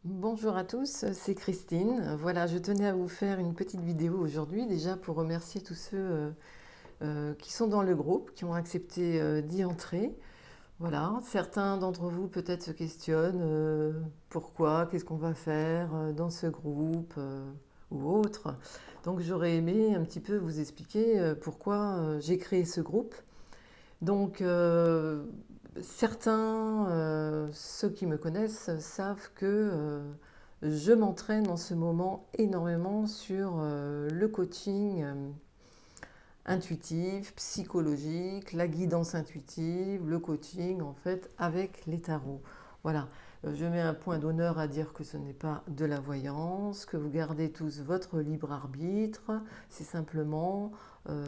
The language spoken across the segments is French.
Bonjour à tous, c'est Christine. Voilà, je tenais à vous faire une petite vidéo aujourd'hui, déjà pour remercier tous ceux qui sont dans le groupe, qui ont accepté d'y entrer. Voilà, certains d'entre vous peut-être se questionnent pourquoi, qu'est-ce qu'on va faire dans ce groupe ou autre. Donc j'aurais aimé un petit peu vous expliquer pourquoi j'ai créé ce groupe. Donc, certains, ceux qui me connaissent, savent que je m'entraîne en ce moment énormément sur le coaching intuitif, psychologique, la guidance intuitive, le coaching en fait avec les tarots. Voilà. Je mets un point d'honneur à dire que ce n'est pas de la voyance, que vous gardez tous votre libre arbitre. C'est simplement,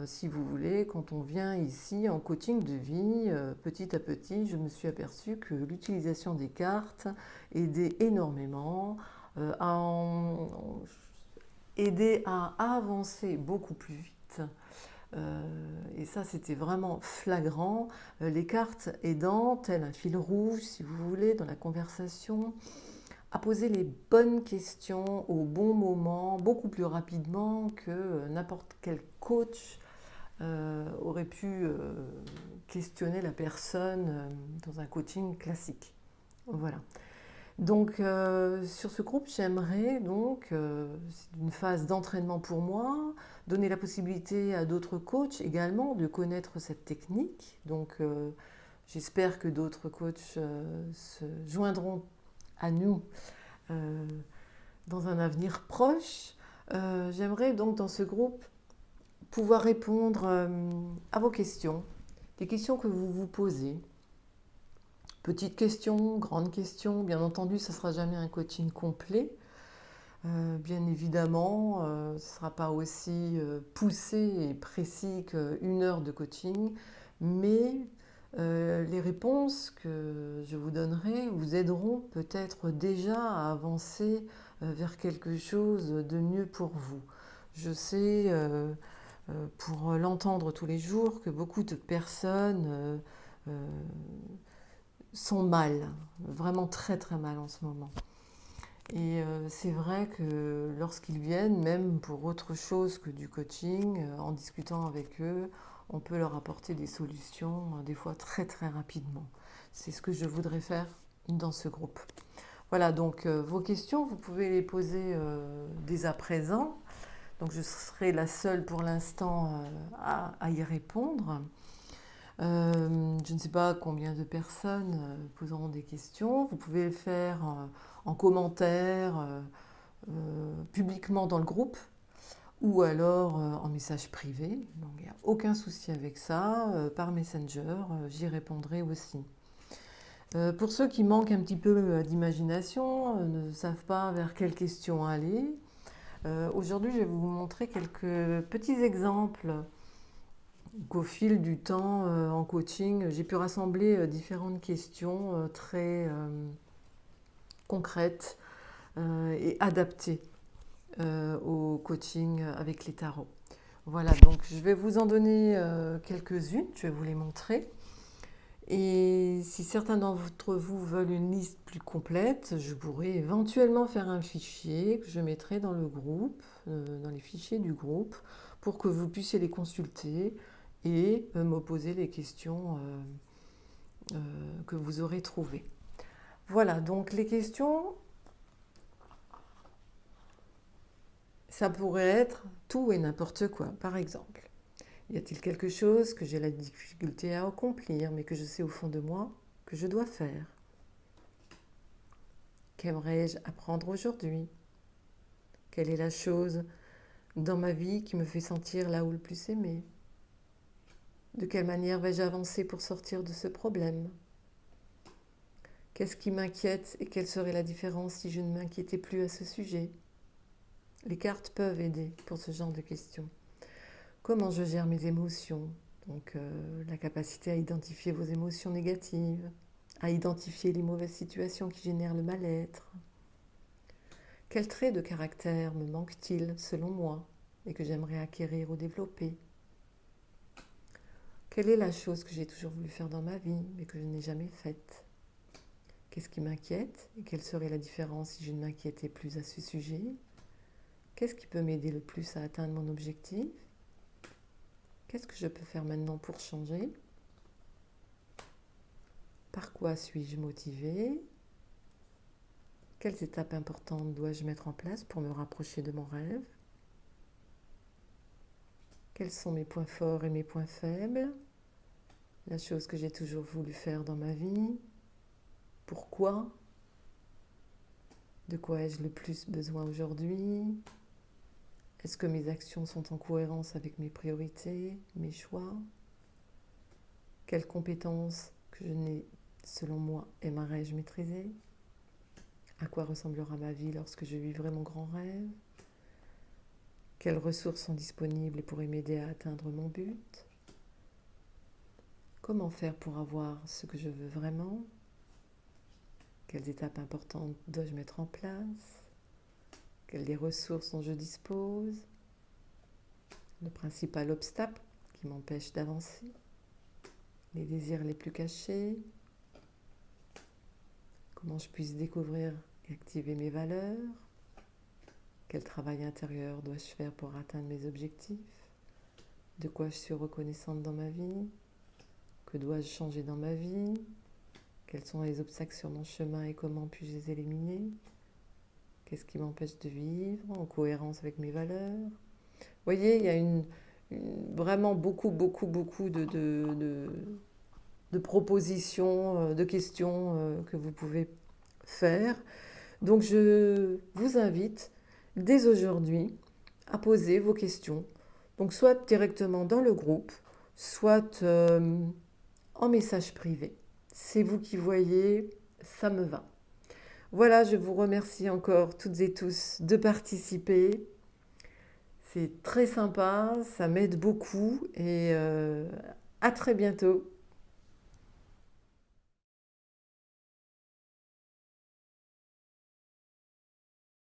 si vous voulez, quand on vient ici en coaching de vie, petit à petit, je me suis aperçue que l'utilisation des cartes aidait énormément, à aider à avancer beaucoup plus vite. Et ça, c'était vraiment flagrant. Les cartes aidant, tel un fil rouge, si vous voulez, dans la conversation, à poser les bonnes questions au bon moment, beaucoup plus rapidement que n'importe quel coach aurait pu questionner la personne dans un coaching classique. Voilà. Donc sur ce groupe, j'aimerais donc, c'est une phase d'entraînement pour moi, donner la possibilité à d'autres coachs également de connaître cette technique. Donc j'espère que d'autres coachs se joindront à nous euh, dans un avenir proche. J'aimerais donc dans ce groupe pouvoir répondre à vos questions, des questions que vous vous posez. Petites questions, grandes questions, bien entendu, ce ne sera jamais un coaching complet. Bien évidemment, ce ne sera pas aussi poussé et précis qu'une heure de coaching, mais les réponses que je vous donnerai vous aideront peut-être déjà à avancer vers quelque chose de mieux pour vous. Je sais, pour l'entendre tous les jours, que beaucoup de personnes sont mal, vraiment très très mal en ce moment. Et c'est vrai que lorsqu'ils viennent, même pour autre chose que du coaching, en discutant avec eux, on peut leur apporter des solutions, des fois très très rapidement. C'est ce que je voudrais faire dans ce groupe. Voilà, donc vos questions, vous pouvez les poser dès à présent. Donc je serai la seule pour l'instant à y répondre. Je ne sais pas combien de personnes poseront des questions. Vous pouvez le faire en commentaire, publiquement dans le groupe, ou alors en message privé. Donc il n'y a aucun souci avec ça. Par Messenger, j'y répondrai aussi. Pour ceux qui manquent un petit peu d'imagination, ne savent pas vers quelle question aller, aujourd'hui je vais vous montrer quelques petits exemples qu'au fil du temps en coaching, j'ai pu rassembler différentes questions très concrètes et adaptées au coaching avec les tarots. Voilà, donc je vais vous en donner quelques-unes, je vais vous les montrer. Et si certains d'entre vous veulent une liste plus complète, je pourrais éventuellement faire un fichier que je mettrai dans le groupe, dans les fichiers du groupe, pour que vous puissiez les consulter et me poser les questions que vous aurez trouvées. Voilà, donc les questions, ça pourrait être tout et n'importe quoi. Par exemple, y a-t-il quelque chose que j'ai la difficulté à accomplir, mais que je sais au fond de moi que je dois faire? Qu'aimerais-je apprendre aujourd'hui? Quelle est la chose dans ma vie qui me fait sentir là où le plus aimé? De quelle manière vais-je avancer pour sortir de ce problème? Qu'est-ce qui m'inquiète et quelle serait la différence si je ne m'inquiétais plus à ce sujet? Les cartes peuvent aider pour ce genre de questions. Comment je gère mes émotions? Donc la capacité à identifier vos émotions négatives, à identifier les mauvaises situations qui génèrent le mal-être. Quel trait de caractère me manque-t-il selon moi et que j'aimerais acquérir ou développer? Quelle est la chose que j'ai toujours voulu faire dans ma vie mais que je n'ai jamais faite? Qu'est-ce qui m'inquiète et quelle serait la différence si je ne m'inquiétais plus à ce sujet? Qu'est-ce qui peut m'aider le plus à atteindre mon objectif? Qu'est-ce que je peux faire maintenant pour changer? Par quoi suis-je motivée? Quelles étapes importantes dois-je mettre en place pour me rapprocher de mon rêve? Quels sont mes points forts et mes points faibles? La chose que j'ai toujours voulu faire dans ma vie? Pourquoi? De quoi ai-je le plus besoin aujourd'hui? Est-ce que mes actions sont en cohérence avec mes priorités, mes choix? Quelles compétences que je n'ai, selon moi, aimerais-je maîtriser? À quoi ressemblera ma vie lorsque je vivrai mon grand rêve? Quelles ressources sont disponibles et pourraient m'aider à atteindre mon but? Comment faire pour avoir ce que je veux vraiment? Quelles étapes importantes dois-je mettre en place? Quelles des ressources dont je dispose? Le principal obstacle qui m'empêche d'avancer? Les désirs les plus cachés? Comment je puisse découvrir et activer mes valeurs? Quel travail intérieur dois-je faire pour atteindre mes objectifs? De quoi je suis reconnaissante dans ma vie? Que dois-je changer dans ma vie? Quels sont les obstacles sur mon chemin et comment puis-je les éliminer? Qu'est-ce qui m'empêche de vivre en cohérence avec mes valeurs? Vous voyez, il y a vraiment beaucoup de propositions, de questions que vous pouvez faire. Donc je vous invite dès aujourd'hui à poser vos questions, donc soit directement dans le groupe, soit en message privé. C'est vous qui voyez, ça me va. Voilà, je vous remercie encore toutes et tous de participer. C'est très sympa, ça m'aide beaucoup et à très bientôt.